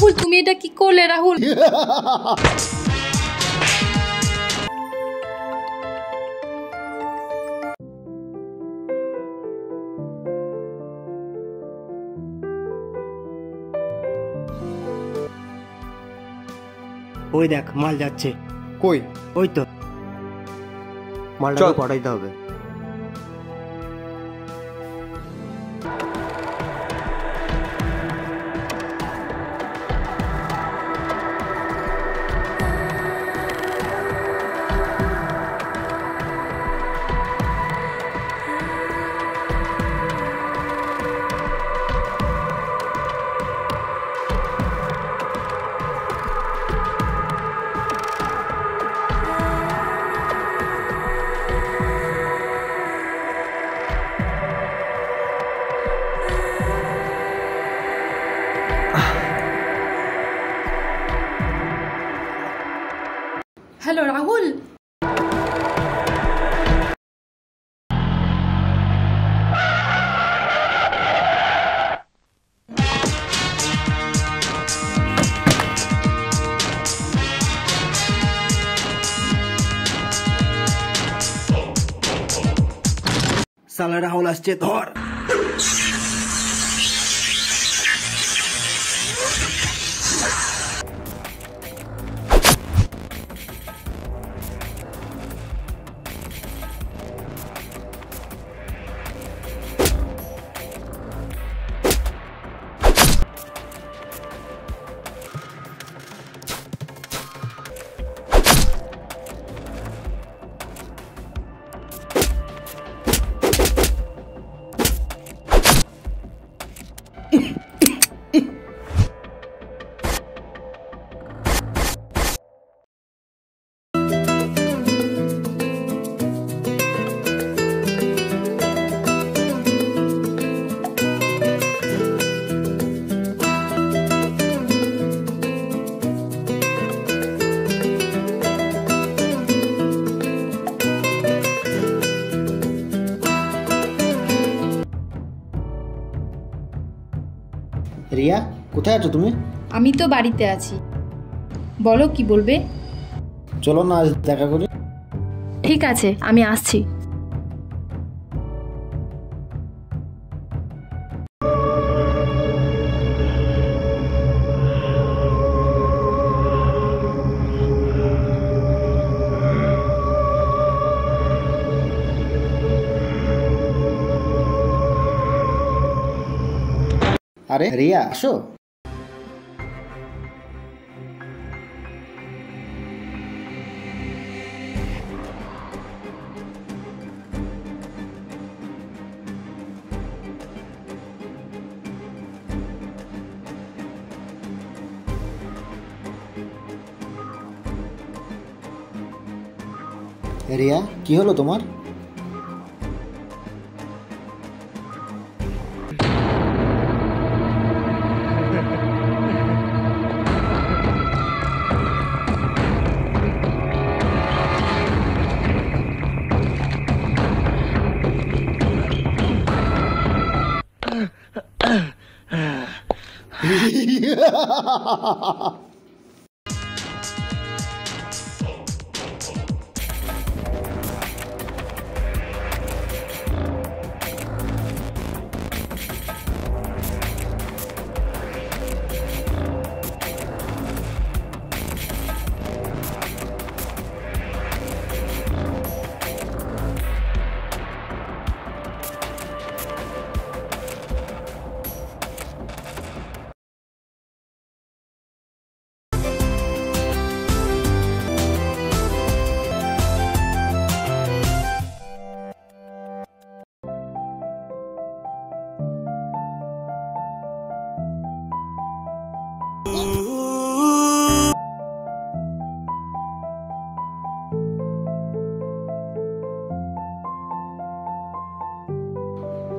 রাহুল, তুমি এটা কি করলে রাহুল? ওই দেখ মাল যাচ্ছে। কই? ওই তো মালটা পাঠাইতে হবে। হ্যালো রাহুল, সালা রাহুল আসছে, ধর। রিয়া, কোথায় আছো তুমি? আমি তো বাড়িতে আছি। বলো কি বলবে? চলো না আজ দেখা করি। ঠিক আছে, আমি আসছি। আরে রিয়া, আসো। রিয়া, কি হলো তোমার?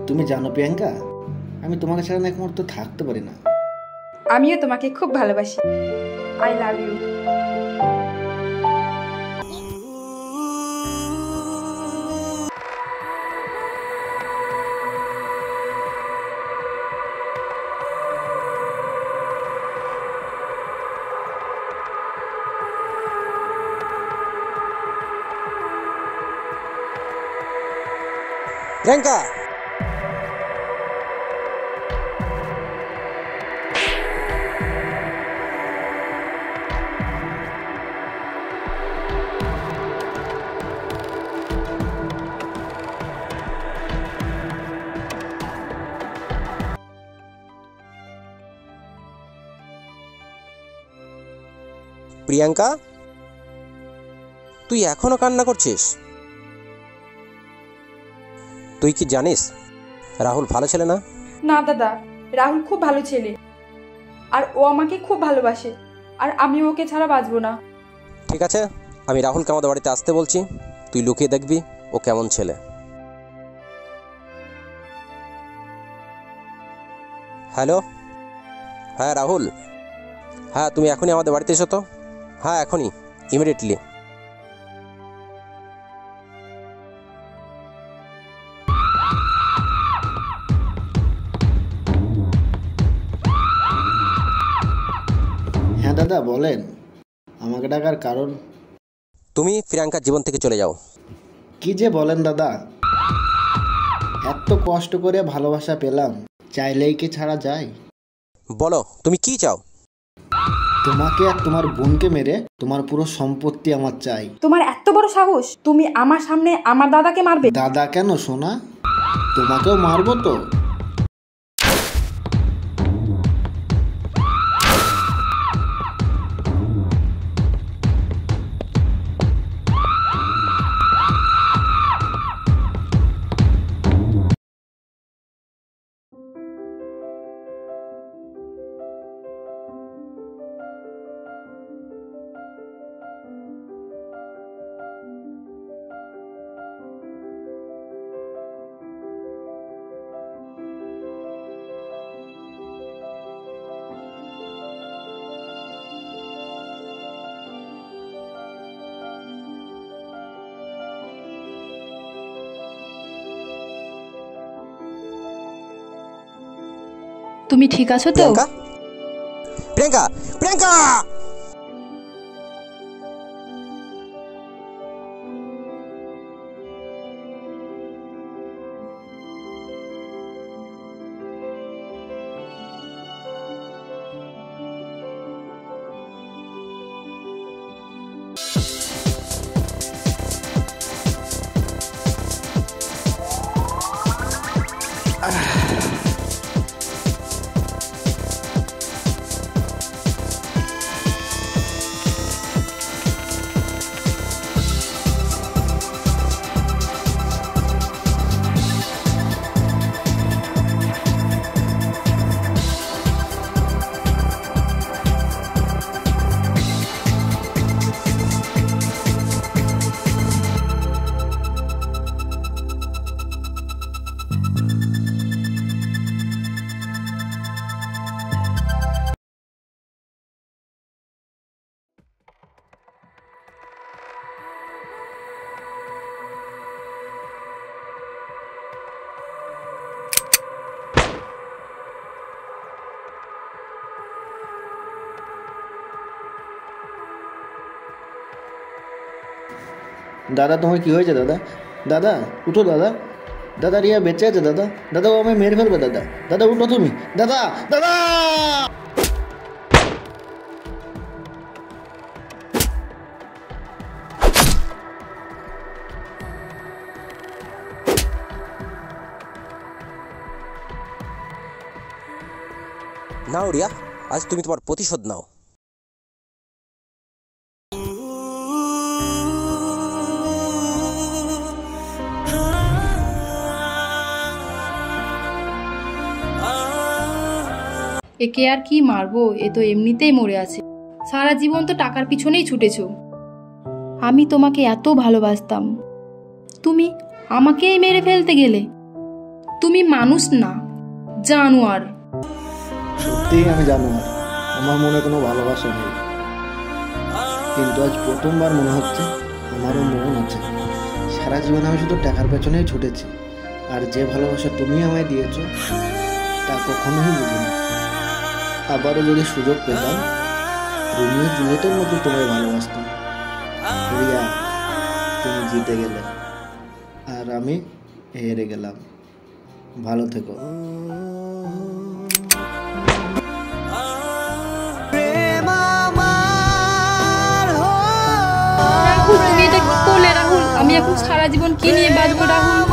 তুমি জানো প্রিয়াঙ্কা, আমি তোমাকে ছাড়া না এক মুহূর্ত থাকতে পারি না। আমিও তোমাকে খুব ভালোবাসি। I love you. Priyanka, Priyanka, তুই এখনো কান্না করছিস? তুই কি জানিস রাহুল ভালো ছেলে না? না দাদা, রাহুল খুব ভালো ছেলে, আর ও আমাকে খুব ভালোবাসে, আর আমি ওকে ছাড়া বাঁচবো না। ঠিক আছে, আমি রাহুলকে আমাদের বাড়িতে আসতে বলছি, তুই লুকিয়ে দেখবি ও কেমন ছেলে। হ্যালো, হ্যাঁ রাহুল, হ্যাঁ তুমি এখনই আমাদের বাড়িতে এসো তো। হ্যাঁ এখনই, ইমিডিয়েটলি। হ্যাঁ দাদা বলেন, আমাকে ডাকার কারণ? তুমি প্রিয়াঙ্কার জীবন থেকে চলে যাও। কি যে বলেন দাদা, এত কষ্ট করে ভালোবাসা পেলাম, চাইলেই কি ছাড়া যায়? বলো তুমি কি চাও? তোমাকে আর তোমার বোনকে মেরে তোমার পুরো সম্পত্তি আমার চাই। তোমার এত বড় সাহস, তুমি আমার সামনে আমার দাদাকে মারবে? দাদা কেন সোনা, তোমাকেও মারবো তো। তুমি ঠিক আছো তো? প্রিয়াঙ্কা, প্রিয়াঙ্কা, প্রিয়াঙ্কা! দাদা তোমার কি হয়েছে দাদা? দাদা উঠো দাদা, দাদা রিয়া বেঁচে আছে দাদা, দাদা ও আমায় মেরে ফেলবে দাদা, দাদা উঠো তুমি, দাদা দাদা। নাও রিয়া, আজ তুমি তোমার প্রতিশোধ নাও। একে আর কি মারবো, এ তো এমনিতেই মরে আছে। সারা জীবন তো টাকার পিছনেই ছুটেছো। আমি তোমাকে এত ভালোবাসতাম, তুমি আমাকেই মেরে ফেলতে গেলে। তুমি মানুষ না, জানোয়ার। সত্যিই আমি জানোয়ার, আমার মনে কোনো ভালোবাসা নেই, কিন্তু আজ প্রথমবার মনে হচ্ছে আমারও মন আছে। সারা জীবন আমি শুধু টাকার পেছনেই ছুটেছি, আর যে ভালোবাসা তুমি আমায় দিয়েছো তা কখনোই বুঝিনি। আবারও যদি সুযোগ পেতাম, রোমিও জুলিয়েটের মতো তোমায় ভালোবাসতাম। রিয়া, তুমি জিতে গেলে, আর আমি হেরে গেলাম। ভালো থেকো। রাহুল, তুমি এটা কি করলে রাহুল? আমি এখন সারা জীবন কি নিয়ে বাঁচবো রাহুল?